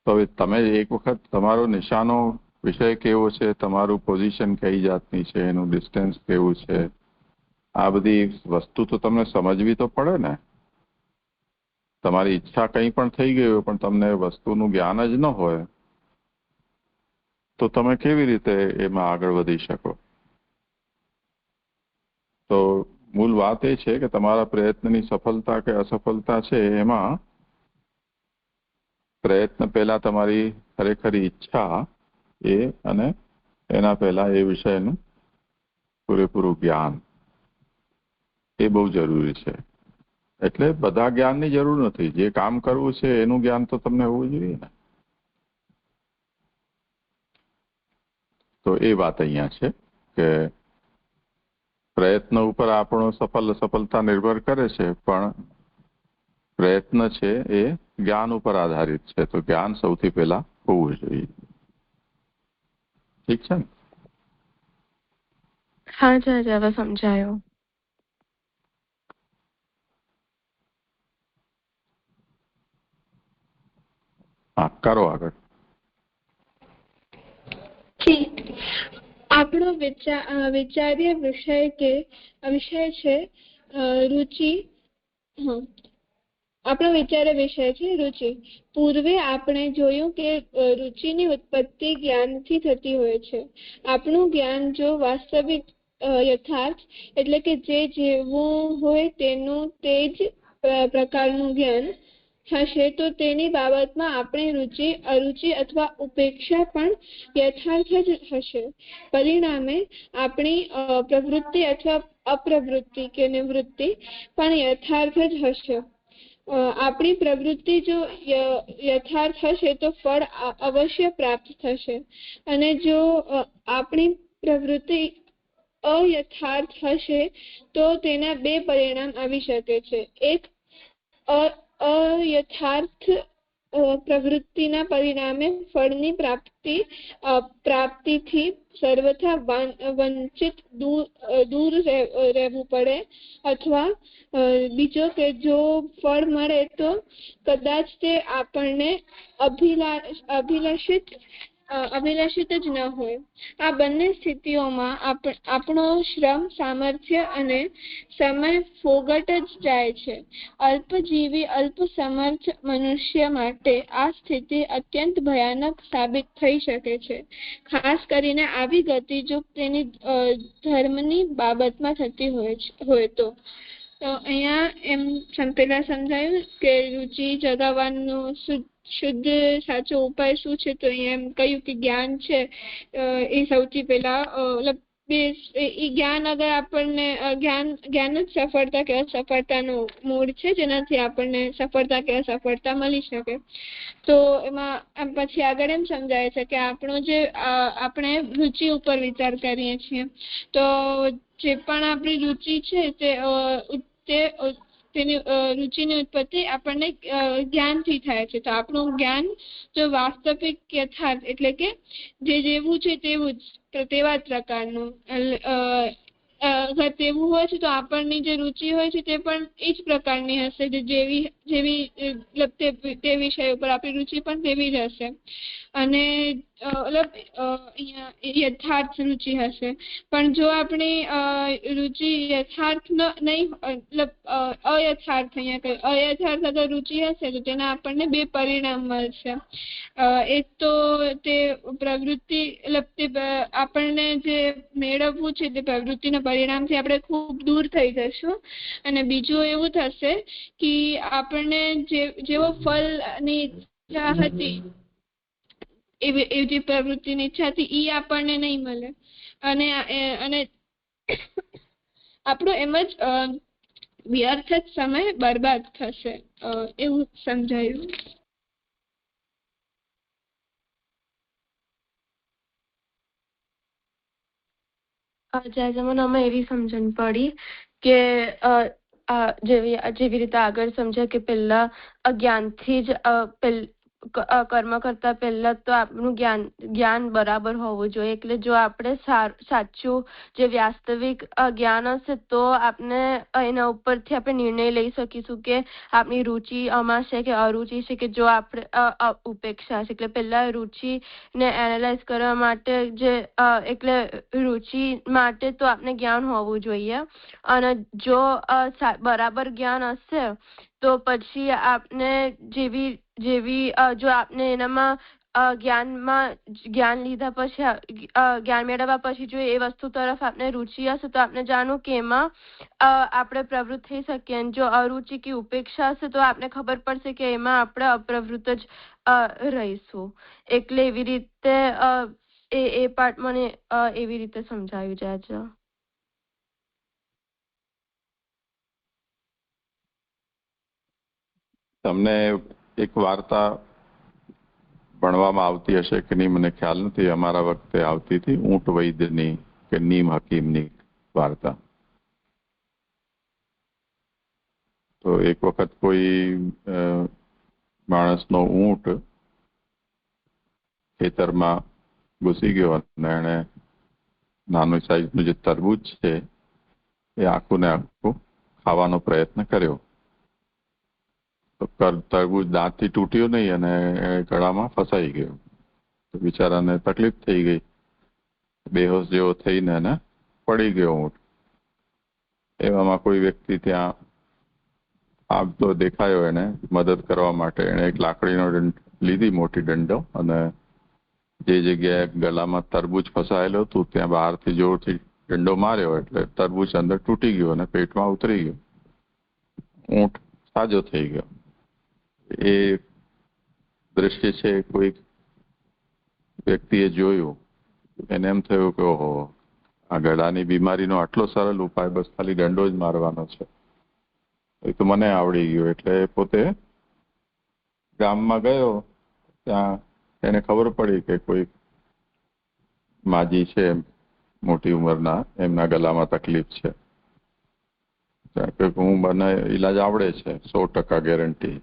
તો હવે તમે એક વખત તમારો નિશાનો વિષય કેવો છે, તમારું પોઝિશન કઈ જાતની છે, એનું ડિસ્ટન્સ કેવું છે, આ બધી વસ્તુ તો તમને સમજવી તો પડે ને. તમારી ઈચ્છા કંઈ પણ થઈ ગઈ હોય પણ તમને વસ્તુનું જ્ઞાન જ ન હોય તો તમે કેવી રીતે એમાં આગળ વધી શકો. તો મૂળ વાત એ છે કે તમારા પ્રયત્નની સફળતા કે અસફળતા છે એમાં પ્રયત્ન પહેલા તમારી ખરેખરી ઈચ્છા એ અને એના પહેલા એ વિષયનું પૂરેપૂરું જ્ઞાન એ બહુ જરૂરી છે. એટલે બધા જ્ઞાનની જરૂર નથી, જે કામ કરવું છે એનું જ્ઞાન તો તમને હોવું જોઈએ ને. તો એ વાત અહીંયા છે કે પ્રયત્ન ઉપર આપણો સફળતા નિર્ભર કરે છે, પણ પ્રયત્ન છે એ જ્ઞાન ઉપર આધારિત છે. તો જ્ઞાન સૌથી પહેલા હોવું જોઈએ. ઠીક છે ને? હા જી, હવે સમજાયો. હા, કરો આગળ. આપણો વિચાર્ય વિષય છે રુચિ. આપણો વિચાર્ય વિષય છે રુચિ. પૂર્વે આપણે જોયું કે રુચિની ઉત્પત્તિ જ્ઞાનથી થતી હોય છે. આપણું જ્ઞાન જો વાસ્તવિક યથાર્થ એટલે કે જે જેવું હોય તેનું તે જ પ્રકારનું જ્ઞાન હશે તો તેની બાબતમાં આપણી રુચિ, અરુચિ અથવા ઉપેક્ષા પણ યથાર્થ જ હશે. પરિણામે આપણી પ્રવૃત્તિ અથવા અપ્રવૃત્તિ કે નિવૃત્તિ પણ યથાર્થ જ હશે. આપણી પ્રવૃત્તિ જો યથાર્થ હશે તો ફળ અવશ્ય પ્રાપ્ત થશે, અને જો આપણી પ્રવૃત્તિ અયથાર્થ હશે તો તેના 2 પરિણામ આવી શકે છે. એક, અયથાર્થ પ્રવૃત્તિના પરિણામે ફળની પ્રાપ્તિથી સર્વથા વંચિત દૂર રહેવું પડે, અથવા બીજો કે જો ફળ મળે તો કદાચ તે આપણને અભિલાષિત જ ન હોય. આ બંને સ્થિતિઓમાં આપણો શ્રમ, સામર્થ્ય અને સમય ફોગટ જ જાય છે. અલ્પજીવી, અલ્પસમર્થ મનુષ્ય માટે આ સ્થિતિ અત્યંત ભયાનક સાબિત થઈ શકે છે, ખાસ કરીને આવી ગતિ જો તેની ધર્મની બાબતમાં થતી હોય તો. અહીંયા એમ પેલા સમજાયું કે રુચિ જગાવવાનો શુદ્ધ સાચો ઉપાય શું છે. તો અહીંયા એમ કહ્યું કે જ્ઞાન છે એ સૌથી પહેલા જ્ઞાન અગર આપણને જ્ઞાન જ સફળતા કે અસફળતાનો મૂળ છે, જેનાથી આપણને સફળતા કે અસફળતા મળી શકે. તો એમાં પછી આગળ એમ સમજાય છે કે આપણે રુચિ ઉપર વિચાર કરીએ છીએ તો જે પણ આપણી રુચિ છે તેની રુચિની ઉત્પત્તિ આપણને જ્ઞાનથી થાય છે. તો આપણું જ્ઞાન જો વાસ્તવિક યથાર્થ એટલે કે જે જેવું છે તેવું જ તેવા જ પ્રકારનું અગર તેવું હોય છે તો આપણની જે રુચિ હોય છે તે પણ એ જ પ્રકારની હશે, જેવી મતલબ તે વિષય ઉપર આપણી રુચિ પણ તેવી જ હશે. અને મતલબ અહીંયા યથાર્થ રુચિ હશે. પણ જો આપણી રુચિ યથાર્થ નહીં મતલબ અયથાર્થ, અહીંયા કઈ અયથાર્થ અગર રુચિ હશે તો તેના આપણને બે પરિણામ મળશે. એક તો તે પ્રવૃત્તિ મતલબ તે આપણને જે મેળવવું છે તે પ્રવૃત્તિના પરિણામથી આપણે ખૂબ દૂર થઈ જશું. અને બીજું એવું થશે કે આપણને જેવો ફળની ઈચ્છા હતી એવી જે પ્રવૃત્તિની ઈચ્છા હતી એ આપણને નહીં મળે અને આપણો એમ જ વ્યર્થ જ સમય બરબાદ થશે, એવું સમજાયું. મને આમાં એવી સમજણ પડી કે જેવી રીતે આગળ સમજ્યા કે પહેલા અજ્ઞાનથી જ કર્મ કરતા પહેલા તો આપણું જ્ઞાન બરાબર હોવું જોઈએ. એટલે જો આપણે સાચું જે વાસ્તવિક જ્ઞાન હશે તો આપણે એના ઉપરથી આપણે નિર્ણય લઈ શકીશું કે આપણી રુચિ આમાં છે કે અરુચિ છે, કે જો આપણે ઉપેક્ષા છે. એટલે પહેલા રુચિને એનાલાઇઝ કરવા માટે એટલે રુચિ માટે તો આપણે જ્ઞાન હોવું જોઈએ. અને જો બરાબર જ્ઞાન હશે તો પછી આપને જેવી જો આપને એનામાં જ્ઞાન લીધા પછી જ્ઞાન મેળવ્યા પછી જો એ વસ્તુ તરફ આપણે રુચિ હશે તો આપણે જાણવું કે એમાં આપણે પ્રવૃત્ત થઈ શકીએ. અને જો અરુચિ કે ઉપેક્ષા હશે તો આપણે ખબર પડશે કે એમાં આપણે અપ્રવૃત્ત જ રહીશું. એટલે એવી રીતે એ પાર્ટ મને એવી રીતે સમજાયું જાય છે. તમને એક વાર્તા ભણવામાં આવતી હશે કે નહીં મને ખ્યાલ નથી. અમારા વખતે આવતી હતી ઊંટ વૈદ્યની કે નીમ હકીમની વાર્તા. તો એક વખત કોઈ માણસનો ઊંટ ખેતરમાં ઘૂસી ગયો અને એને નાનું સાઈઝનું જે તરબૂચ છે એ આખું ને આખું ખાવાનો પ્રયત્ન કર્યો. તો તરબૂચ દાંતથી તૂટ્યું નહીં અને ગળામાં ફસાઈ ગયું. તો બિચારાને તકલીફ થઈ ગઈ, બેહોશ જેવો થઈને એને પડી ગયો ઊંટ. એવામાં કોઈ વ્યક્તિ ત્યાં આવતો દેખાયો, એને મદદ કરવા માટે એણે એક લાકડીનો લીધી મોટી દંડો અને જે જગ્યાએ ગળામાં તરબૂચ ફસાયેલું હતું ત્યાં બહારથી જોરથી દંડો માર્યો એટલે તરબૂચ અંદર તૂટી ગયો અને પેટમાં ઉતરી ગયો. ઊંટ સાજો થઈ ગયો. એ દ્રશ્ય છે કોઈ વ્યક્તિએ જોયું. એને એમ થયું કે ઓહો, આ ગળાની બીમારીનો આટલો સરળ ઉપાય બસ ખાલી દંડો જ મારવાનો છે, એ તો મને આવડી ગયો. એટલે પોતે ગામમાં ગયો. ત્યાં એને ખબર પડી કે કોઈ માજી છે મોટી ઉંમરના, એમના ગળામાં તકલીફ છે. હું મને ઈલાજ આવડે છે, 100% ગેરંટી.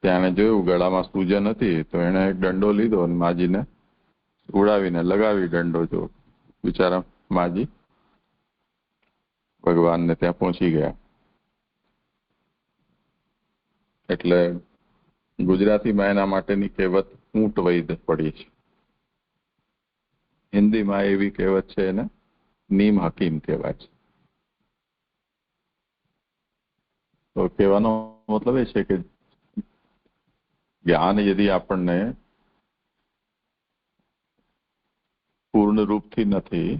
ત્યાં જોયું ગળામાં સૂજન હતી તો એને એક દંડો લીધો અને માજીને ઉડાવીને લગાવી દંડો. જો બિચારા માજી ભગવાનને ત્યાં પહોંચી ગયા. એટલે ગુજરાતીમાં એના માટેની કહેવત ઊંટ વૈદ પડી છે. હિન્દીમાં એવી કહેવત છે એને નીમ હકીમ કહેવાય છે. તો કહેવાનો મતલબ એ છે કે જ્ઞાન યદિ આપણને પૂર્ણ રૂપથી નથી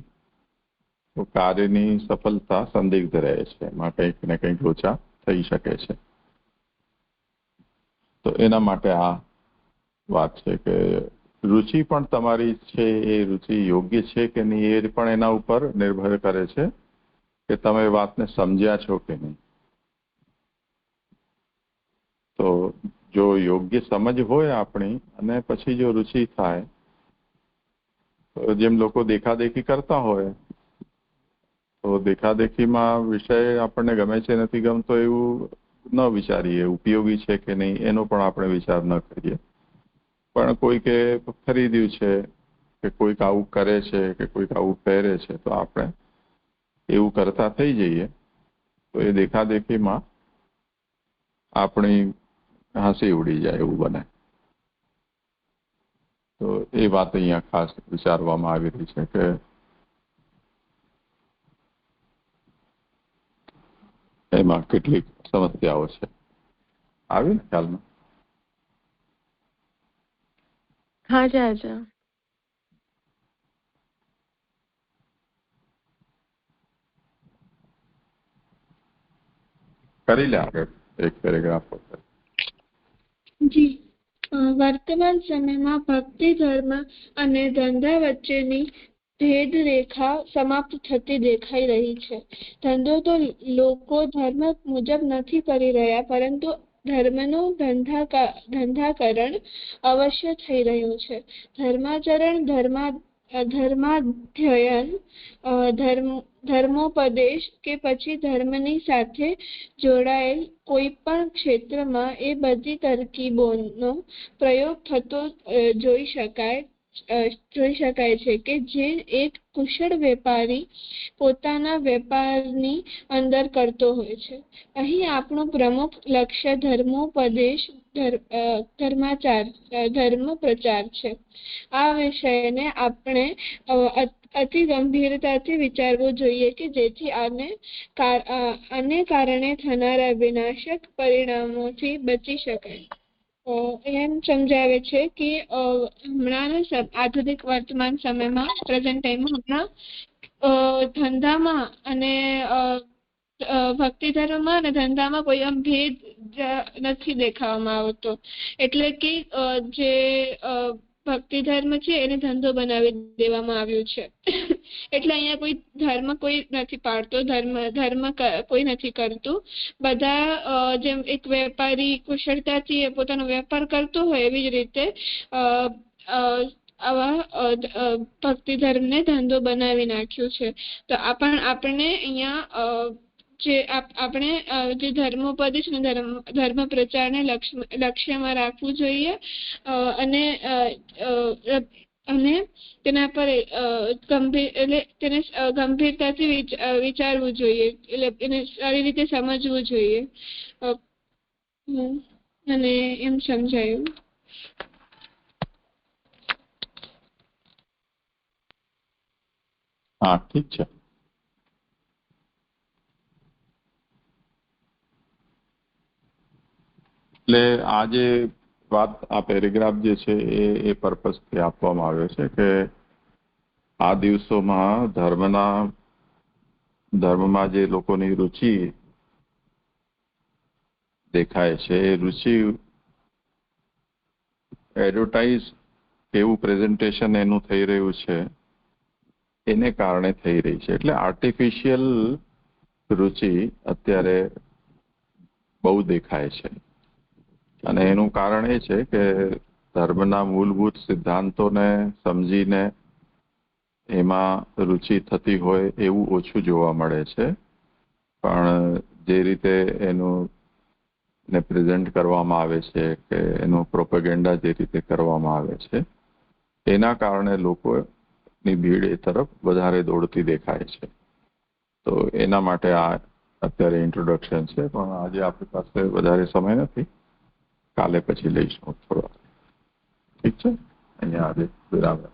તો કાર્યની સફળતા સંદિગ્ધ રહે છે. એમાં કંઈક ને કંઈક ઓછા થઈ શકે છે. તો એના માટે આ વાત છે કે રુચિ પણ તમારી છે, એ રુચિ યોગ્ય છે કે નહીં એ પણ એના ઉપર નિર્ભર કરે છે કે તમે વાતને સમજ્યા છો કે નહીં. તો જો યોગ્ય સમજ હોય આપણી અને પછી જો રુચિ થાય, તો જેમ લોકો દેખાદેખી કરતા હોય તો દેખાદેખીમાં વિષય આપણને ગમે છે નથી ગમતો એવું ન વિચારીએ. ઉપયોગી છે કે નહીં એનો પણ આપણે વિચાર ન કરીએ. પણ કોઈકે ખરીદ્યું છે કે કોઈક આવું કરે છે કે કોઈક આવું પહેરે છે તો આપણે એવું કરતા થઈ જઈએ તો એ દેખાદેખીમાં આપણી હસી ઉડી જાય એવું બને. તો એ વાત અહીંયા ખાસ વિચારવામાં આવી રહી છે કે એમાં કેટલીક સમસ્યાઓ છે. આવી ને ખ્યાલમાં? હા જી આજા. કરી લે આગળ એક પેરેગ્રાફ પર. જી વર્તમાન સમયમાં ભક્તિ ધર્મ અને ધંધા વચ્ચેની ભેદરેખા સમાપ્ત થતી દેખાઈ રહી છે. ધંધો તો લોકો ધર્મ મુજબ નથી કરી રહ્યા, પરંતુ ધર્મનું ધંધાકરણ અવશ્ય થઈ રહ્યું છે. ધર્માચરણ, ધર્માધ્યયન, ધર્મોપદેશ કે પછી ધર્મની સાથે જોડાયેલ કોઈ પણ ક્ષેત્રમાં એ બધી તરકીબોનો પ્રયોગ થતો જોઈ શકાય છે કે જે એક કુશળ વેપારી પોતાના વેપારની અંદર કરતો હોય છે. અહીં આપણું પ્રમુખ લક્ષ્ય ધર્મોપદેશ, ધર્મ પ્રચાર છે. આ વિષયને આપણે અતિ ગંભીરતાથી વિચારવું જોઈએ કે જેથી આને કારણે થનારા વિનાશક પરિણામોથી બચી શકાય. એમ સમજાવે છે કે હમણાંના આધુનિક વર્તમાન સમયમાં, પ્રેઝન્ટ ટાઈમમાં હમણાં ધંધામાં અને ભક્તિ ધર્મમાં અને ધંધામાં કોઈ આમ ભેદ નથી દેખાવામાં આવતો. એટલે કે જે ભક્તિ ધર્મ છે એને ધંધો બનાવી દેવામાં આવ્યું છે. એટલે અહીંયા કોઈ ધર્મ કોઈ નથી પાડતો, ધર્મ કોઈ નથી કરતું. બધા જેમ એક વેપારી કુશળતાથી પોતાનો વેપાર કરતો હોય એવી જ રીતે આવા ભક્તિ ધર્મને ધંધો બનાવી નાખ્યું છે. તો આપણે અહીંયા આપણે જે ધર્મોપદેશ અને ધર્મ પ્રચારને લક્ષ્યમાં રાખવું જોઈએ અને તેના પર તેને ગંભીરતાથી વિચારવું જોઈએ, એટલે એને સારી રીતે સમજવું જોઈએ. અને એમ સમજાયું. હા, ઠીક છે. એટલે આ જે વાત, આ પેરેગ્રાફ જે છે એ પર્પઝથી આપવામાં આવ્યો છે કે આ દિવસોમાં ધર્મમાં જે લોકોની રુચિ દેખાય છે એ રુચિ એડવર્ટાઇઝ કેવું પ્રેઝન્ટેશન એનું થઈ રહ્યું છે એને કારણે થઈ રહી છે. એટલે આર્ટિફિશિયલ રુચિ અત્યારે બહુ દેખાય છે. અને એનું કારણ એ છે કે ધર્મના મૂળભૂત સિદ્ધાંતોને સમજીને એમાં રુચિ થતી હોય એવું ઓછું જોવા મળે છે. પણ જે રીતે એનું પ્રેઝન્ટ કરવામાં આવે છે કે એનું પ્રોપેગેન્ડા જે રીતે કરવામાં આવે છે એના કારણે લોકોની ભીડ એ તરફ વધારે દોડતી દેખાય છે. તો એના માટે આ અત્યારે ઇન્ટ્રોડક્શન છે. પણ આજે આપણી પાસે વધારે સમય નથી, કાલે પછી લઈશું થોડો. ઠીક છે, અહીંયા આજે બરાબર.